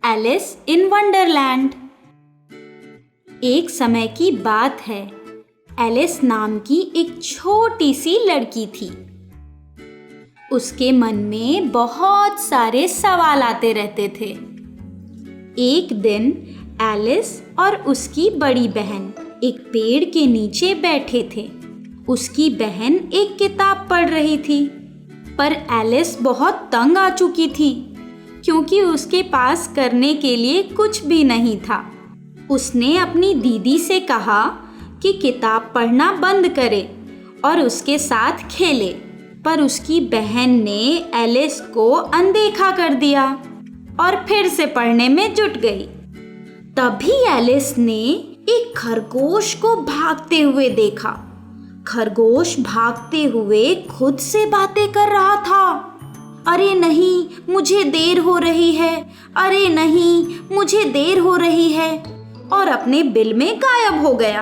Alice in Wonderland. एक समय की बात है। एलिस नाम की एक छोटी सी लड़की थी। उसके मन में बहुत सारे सवाल आते रहते थे। एक दिन एलिस और उसकी बड़ी बहन एक पेड़ के नीचे बैठे थे। उसकी बहन एक किताब पढ़ रही थी, पर एलिस बहुत तंग आ चुकी थी क्योंकि उसके पास करने के लिए कुछ भी नहीं था। उसने अपनी दीदी से कहा कि किताब पढ़ना बंद करे और उसके साथ खेले, पर उसकी बहन ने एलिस को अनदेखा कर दिया और फिर से पढ़ने में जुट गई। तभी एलिस ने एक खरगोश को भागते हुए देखा। खरगोश भागते हुए खुद से बातें कर रहा था। अरे नहीं, मुझे देर हो रही है, अरे नहीं, मुझे देर हो रही है, और अपने बिल में गायब हो गया।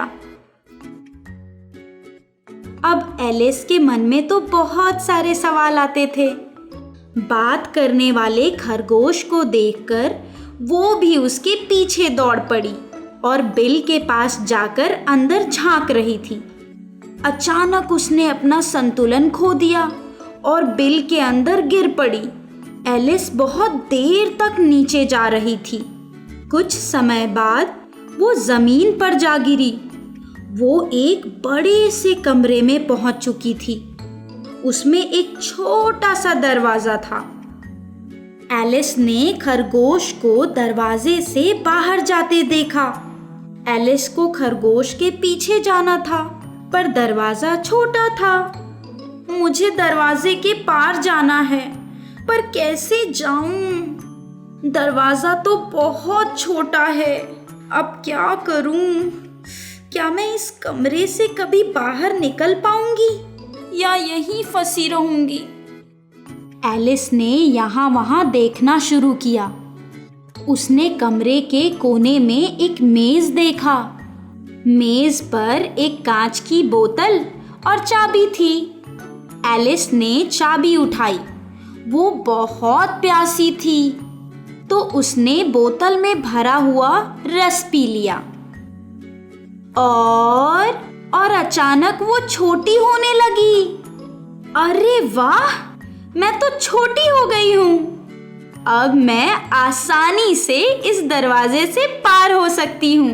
अब एलिस के मन में तो बहुत सारे सवाल आते थे। बात करने वाले खरगोश को देखकर वो भी उसके पीछे दौड़ पड़ी और बिल के पास जाकर अंदर झांक रही थी। अचानक उसने अपना संतुलन खो दिया और बिल के अंदर गिर पड़ी। एलिस बहुत देर तक नीचे जा रही थी। कुछ समय बाद वो जमीन पर जा गिरी। वो एक बड़े से कमरे में पहुंच चुकी थी। उसमें एक छोटा सा दरवाजा था। एलिस ने खरगोश को दरवाजे से बाहर जाते देखा। एलिस को खरगोश के पीछे जाना था, पर दरवाजा छोटा था। मुझे दरवाजे के पार जाना है, पर कैसे जाऊं? दरवाजा तो बहुत छोटा है। अब क्या करूं? क्या मैं इस कमरे से कभी बाहर निकल पाऊंगी या यहीं फंसी रहूंगी? एलिस ने यहाँ वहाँ देखना शुरू किया। उसने कमरे के कोने में एक मेज देखा। मेज पर एक कांच की बोतल और चाबी थी। एलिस ने चाबी उठाई। वो बहुत प्यासी थी, तो उसने बोतल में भरा हुआ रस पी लिया और अचानक वो छोटी होने लगी। अरे वाह, मैं तो छोटी हो गई हूँ। अब मैं आसानी से इस दरवाजे से पार हो सकती हूँ।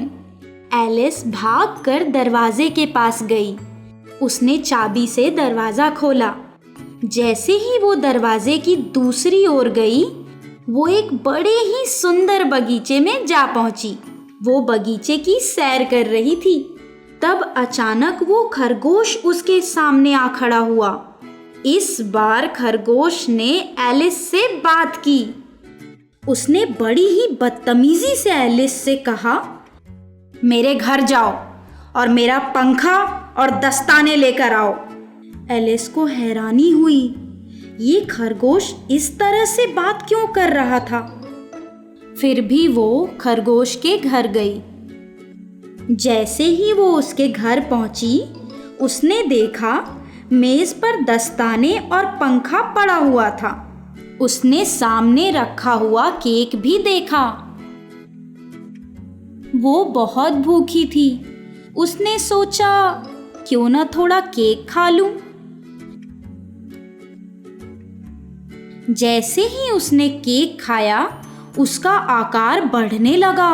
एलिस भागकर दरवाजे के पास गई। उसने चाबी से दरवाजा खोला। जैसे ही वो दरवाजे की दूसरी ओर गई, वो एक बड़े ही सुंदर बगीचे में जा पहुंची। वो बगीचे की सैर कर रही थी। तब अचानक वो खरगोश उसके सामने आ खड़ा हुआ। इस बार खरगोश ने एलिस से बात की। उसने बड़ी ही बदतमीजी से एलिस से कहा, मेरे घर जाओ और मेरा पंखा और दस्ताने लेकर आओ। एलिस को हैरानी हुई, ये खरगोश इस तरह से बात क्यों कर रहा था। फिर भी वो खरगोश के घर गई। जैसे ही वो उसके घर पहुंची, उसने देखा मेज पर दस्ताने और पंखा पड़ा हुआ था। उसने सामने रखा हुआ केक भी देखा। वो बहुत भूखी थी। उसने सोचा, क्यों ना थोड़ा केक खा लूं। जैसे ही उसने केक खाया, उसका आकार बढ़ने लगा।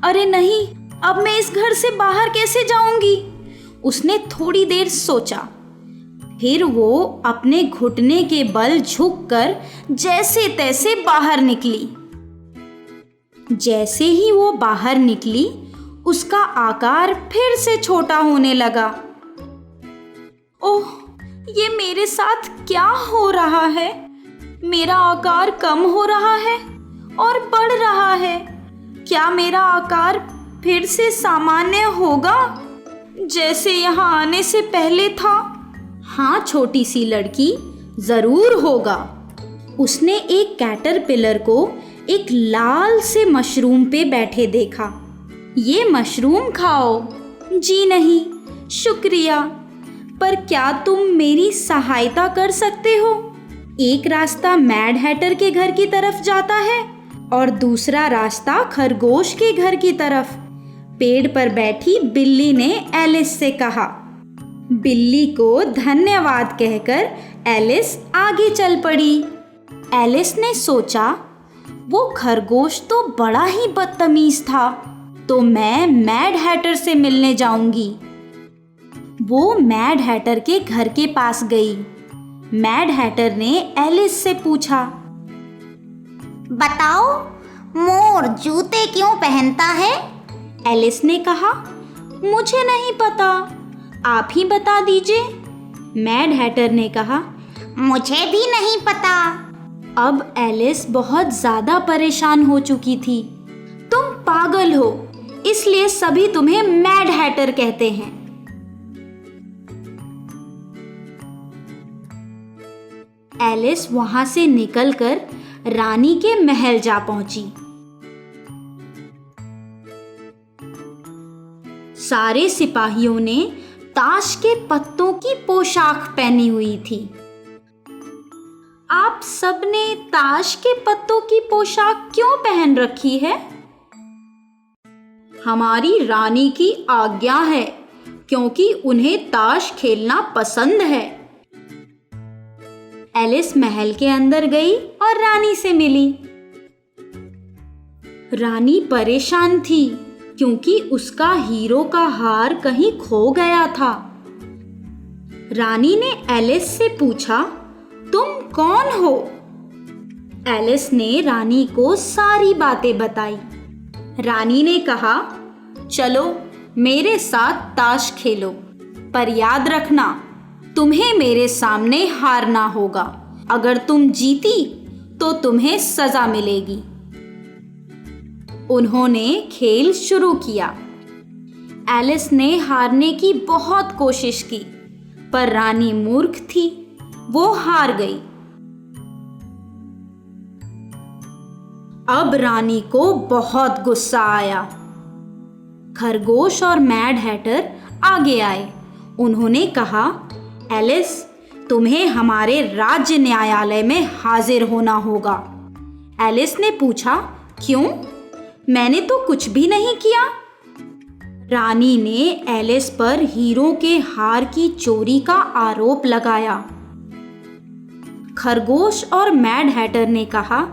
अरे नहीं, अब मैं इस घर से बाहर कैसे जाऊंगी? उसने थोड़ी देर सोचा। फिर वो अपने घुटने के बल झुककर जैसे तैसे बाहर निकली। जैसे ही वो बाहर निकली, उसका आकार फिर से छोटा होने लगा। ओह, ये मेरे साथ क्या हो रहा है? मेरा आकार कम हो रहा है और बढ़ रहा है। क्या मेरा आकार फिर से सामान्य होगा जैसे यहाँ आने से पहले था? हाँ छोटी सी लड़की, जरूर होगा। उसने एक कैटरपिलर को एक लाल से मशरूम पे बैठे देखा। ये मशरूम खाओ। जी नहीं, शुक्रिया, पर क्या तुम मेरी सहायता कर सकते हो? एक रास्ता मैड हैटर के घर की तरफ जाता है और दूसरा रास्ता खरगोश के घर की तरफ। पेड़ पर बैठी बिल्ली ने एलिस से कहा। बिल्ली को धन्यवाद कहकर एलिस आगे चल पड़ी। एलिस ने सोचा, वो खरगोश तो बड़ा ही बदतमीज था, तो मैं मैड हैटर से मिलने जाऊंगी। वो मैड हैटर के घर के पास गई। मैड हैटर ने एलिस से पूछा, बताओ, मोर जूते क्यों पहनता है? एलिस ने कहा, मुझे नहीं पता, आप ही बता दीजिए। मैड हैटर ने कहा, मुझे भी नहीं पता। अब एलिस बहुत ज्यादा परेशान हो चुकी थी। तुम पागल हो, इसलिए सभी तुम्हें मैड हैटर कहते हैं। एलिस वहां से निकलकर रानी के महल जा पहुंची। सारे सिपाहियों ने ताश के पत्तों की पोशाक पहनी हुई थी। आप सबने ताश के पत्तों की पोशाक क्यों पहन रखी है? हमारी रानी की आज्ञा है, क्योंकि उन्हें ताश खेलना पसंद है। एलिस महल के अंदर गई और रानी से मिली। रानी परेशान थी, क्योंकि उसका हीरो का हार कहीं खो गया था। रानी ने एलिस से पूछा, तुम कौन हो? एलिस ने रानी को सारी बातें बताई। रानी ने कहा, चलो मेरे साथ ताश खेलो, पर याद रखना तुम्हें मेरे सामने हारना होगा। अगर तुम जीती तो तुम्हें सजा मिलेगी। उन्होंने खेल शुरू किया। एलिस ने हारने की बहुत कोशिश की, पर रानी मूर्ख थी, वो हार गई। अब रानी को बहुत गुस्सा आया। खरगोश और मैड हैटर आगे आए। उन्होंने कहा, एलिस, तुम्हें हमारे राज्य न्यायालय में हाजिर होना होगा। एलिस ने पूछा, क्यों? मैंने तो कुछ भी नहीं किया। रानी ने एलिस पर हीरो के हार की चोरी का आरोप लगाया। खरगोश और मैड हैटर ने कहा,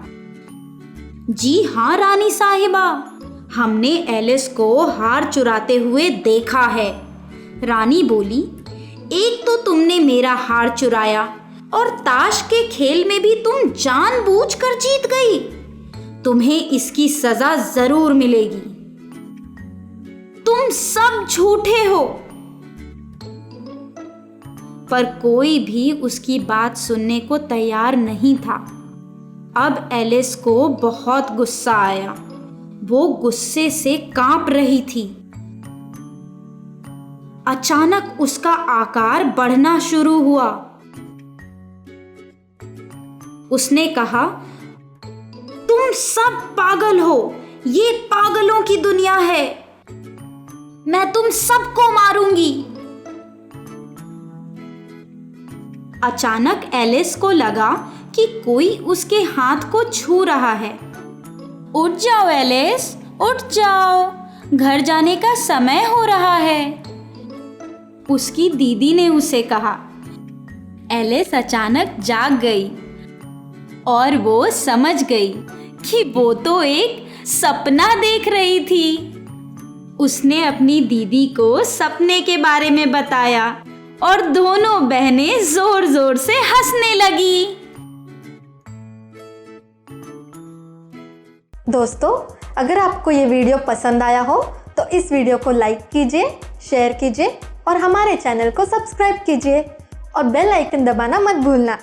जी हाँ रानी साहिबा, हमने एलिस को हार चुराते हुए देखा है। रानी बोली, एक तो तुमने मेरा हार चुराया और ताश के खेल में भी तुम जानबूझकर जीत गई। तुम्हें इसकी सजा जरूर मिलेगी। तुम सब झूठे हो। पर कोई भी उसकी बात सुनने को तैयार नहीं था। अब एलिस को बहुत गुस्सा आया। वो गुस्से से कांप रही थी। अचानक उसका आकार बढ़ना शुरू हुआ। उसने कहा, तुम सब पागल हो, ये पागलों की दुनिया है। मैं तुम सबको मारूंगी। अचानक एलिस को लगा कि कोई उसके हाथ को छू रहा है। उठ जाओ एलिस, उठ जाओ, घर जाने का समय हो रहा है, उसकी दीदी ने उसे कहा। एलिस अचानक जाग गई और वो समझ गई कि वो तो एक सपना देख रही थी। उसने अपनी दीदी को सपने के बारे में बताया और दोनों बहनें जोर जोर से हंसने लगी। दोस्तों, अगर आपको ये वीडियो पसंद आया हो तो इस वीडियो को लाइक कीजिए, शेयर कीजिए और हमारे चैनल को सब्सक्राइब कीजिए और बेल आइकन दबाना मत भूलना।